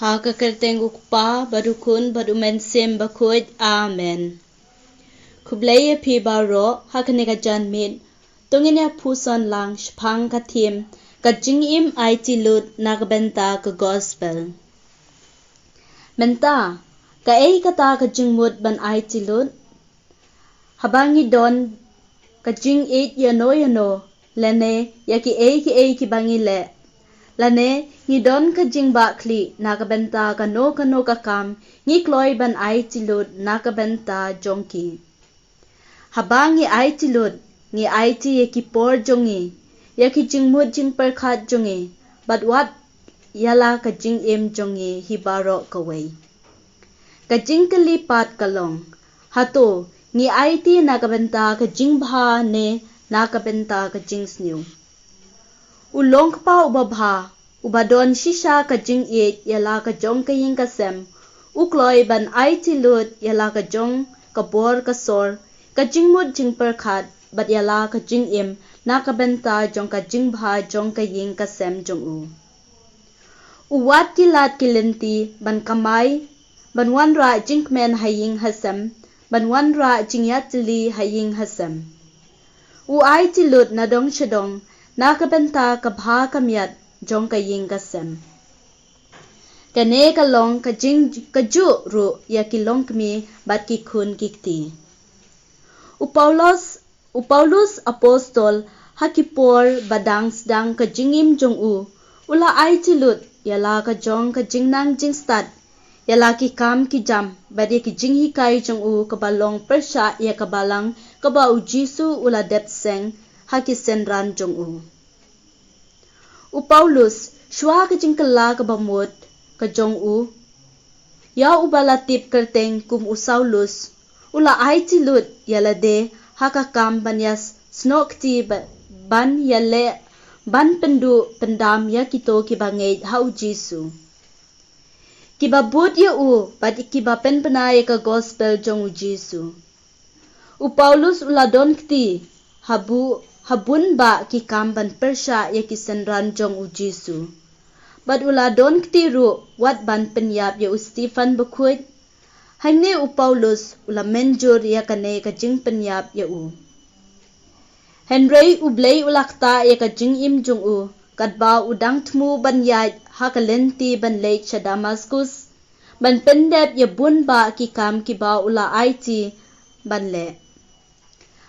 ha kakerteng ukpa badukun badumen sem bakuid amen. Kublaya pi baro ha kanega janmin tungin ya puson lang shpang katim kajing im IT lut nagbenta ka gospel. Menta ka kata kajing mut ban IT lut habangi don kajing yano lane yaki ki bangi le lane ni don kajing bakli nagbenta ka no ka kam ni kloy ban IT lut nagbenta jongki. Habangi IT lut ni IT yaki por jongi yaki jing mut jing perkhat jongi but what yala kajing im jongi hibaro kawai kajing kalipat kalong hato ni IT nakabenta kajing bha ne nakabenta kajing snew ulong pa ubabha ubadon shisha kajing yala kajong kaying kasem ukloy ban IT lut yala kajong kabor kasor kajing mut jing perkhat but yala kajing im nakabenta jong kajing bha jong kaying kasem jong u. Uwat kilat kilenti ban kamay ban wanra jinkmen haying hasem ban wanra jingyatli haying hasem. Uay tilut na dong shadong nakabenta kabha kamyat jong kaying kasem. Kane kalong kajing kaju ru yakilong kmi bat kikun kikti. Upaulos apostol hakipor badang sedang kajingim jong u ula ay tilut yala kajong kajingnang jingstat yala ki kam ki jam badi ki jing hikai jong u kabalong persha ya kabalang kaba u jisu ula depseng hakisenran jong u. Upaulos shwa kajing kala kabamut kajong u ya ubalatip kerteng kum usaulus ula ay tilut yala de hakakam banyas snokti ban yale ban pendu pendam ya kito kibangay hau jisu. Kibabut ya u bat ikibapen penaya ka gospel jong u jisu. U Paulus uladon kti habun ba kikam ban persya ya kisenran jong u jisu. Bat uladon kti ru wat ban penyap ya u Stephen bakuit. Hangne u Paulus ula menjur ya kane kajing penyap ya u. Henry ublay ulakta ya kajing im jong u kadba udang tmu ban yaj hakalenti ban late sa Damascus ban pendep ya bun ba kikam kiba ula IT ban le.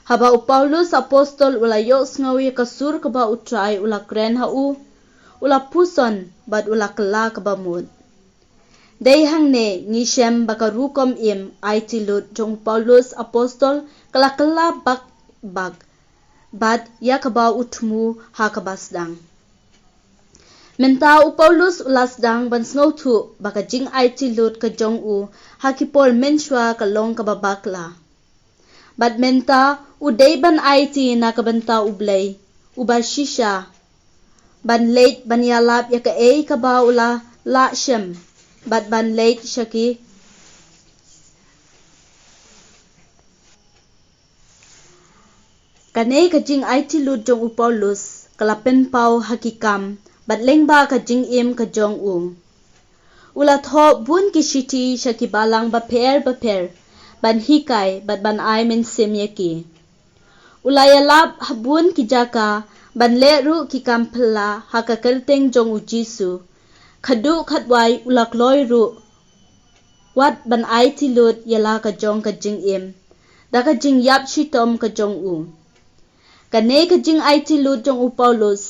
Haba u Paulus apostol ula yos ngawi kasur kaba utray ula kren ha u ula puson bad ula kala kabamut. Day hangne ni shem bakarukom im IT lut jong Paulus apostol kala bag bad yakaba utmu hakabasdang. Menta u Paulus ulasdang ban snowtu baka jing IT lut ka jong u hakipol menshwa kalong kababakla. Bad menta u day ban IT nakabenta ublay uba shisha ban late ban yalap yaka kaba ula la shem bad ban late shaki kanay kajing IT lut jong u Paulus kalapen pau hakikam bat lengba kajing im kajong u. Ula tho bun kishiti shaki balang baper ban hikai bat ban ay men sim yaki. Ula yalap habun kijaka ban le ru kikam pala hakakerteng jong u jisu. Khadu khatway ula kloy ru wat ban IT lut yala kajong kajing im. Da kajing yap shitom kajong u. Kane kajing IT lut jong u Paulus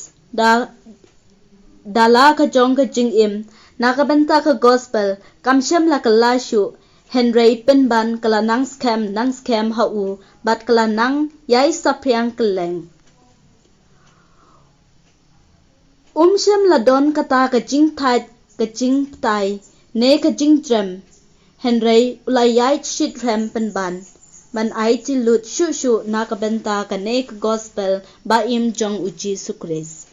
dala kajong kajing im nakabenta ka gospel kamshem la kalashu Henry penban kala nang scam ha u bat kala nang yai sapyang keleng. Shem la don kata kajing tai ne kajing drem Henry ulayai shit rem penban ban IT lut shu nakabenta kane ka gospel ba im jong u Jisu Christ.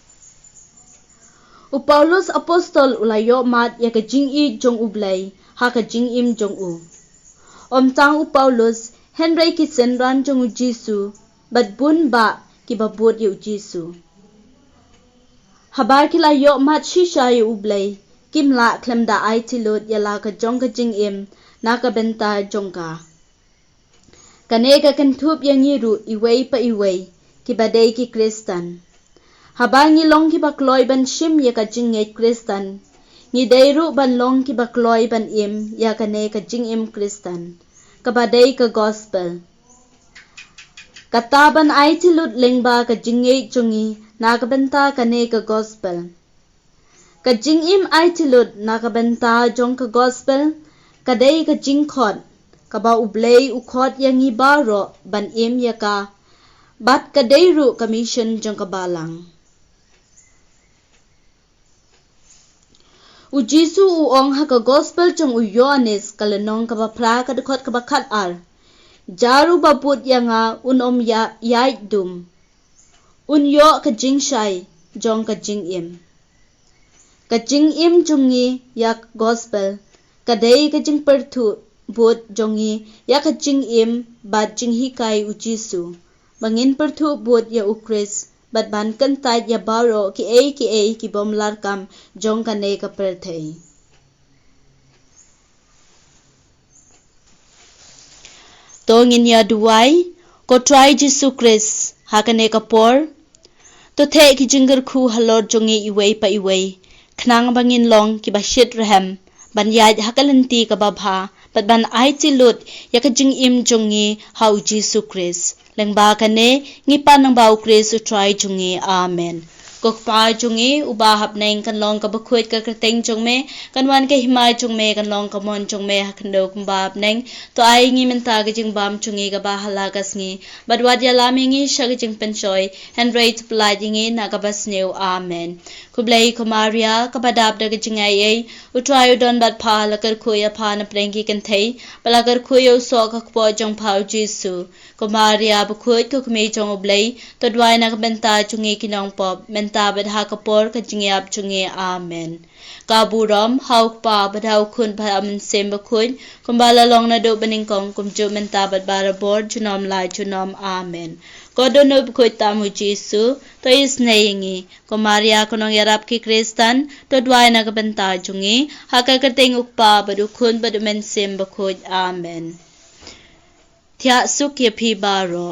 U Paulus apostol ulayo mat ya kajing i jong ublay ha kajing im jong u. Omtang u Paulus Henry kisenran jong u Jisu bat bun ba kibabut yu Jisu. Habar kila yo mat shisha yu ublay kim la klem da ai tilut yala ka jong ka jing im na ka benta jongka kane ka kan thup yang yiru iwei pa iwei ki badai ki Kristan habangi long ki bakloi ban shim ya ka jing ngai Kristan ni deiru ban long ki bakloi ban im ya kane ka jing im Kristan ka badai ka gospel kataban ai tilut lengba ka jing ngai chungi na ka benta kane ka gospel ka jing im ai tilut na ka benta jong ka gospel kadai ka jing khot ka ba ublei ukhot yangi baro ban im ya ka bat kadai ru commission jong ka balang u Jisu u ong ha ka gospel jong u Yohanes kalenong ka ba pra ka khot ka ba khat ar jaru ba put yanga ya yai dum un yo ka jing shai jong ka jing im jungi yak gospel kadai ka jing perthu bot jongi yak ka jing im bat jing hikai u Jisu bangin perthu bot ya u Chris bat ban kan tai ya baro ki ki bom lar kam jong ka ne ka perthei tongin ya duai ko try Jisu Chris hakane ka por to the ki jingar khu halor jongi iwei pa iwei khnang bangin long ki ba shit rahem ban yai hakalanti ka ba bha bat ban ai tilut ya ka jing im jongi hau Jisu Chris lengba kane ngi pa nang bau Chris u try jongi amen kok pa jongi uba hap neng kan long ka ba khuit ka teng jong me kan wan ka himai jong me kan long ka mon jong me hakndo kum ba neng to ai ngi menta ka jing bam jongi ka ba halagas ngi bat wad ya lami ngi sha ka jing penchoi and rate plai ngi na ka bas new amen kublai ko Maria ka badap da ka jing ai u try don bat pha la kar khoya pha na prengi kan thei bala kar khoyo so ka po jong phau Jisu ko Maria bu khuit ko kme jong oblai to dwai na ka benta jongi kinong pop ta badha kapor ka jingyap chungi amen kaburam hauk pa badhau khun bhamin sem bakhun kumbala long na do baning kong kumju menta bad barabor junom lai junom amen kodono bkhoi tamu Jisu to is neingi ko Maria konong yarap ki Kristan to dwai na ka benta chungi hakal kateng ukpa badu khun badu men sem bakhoi amen thya suk ye phi baro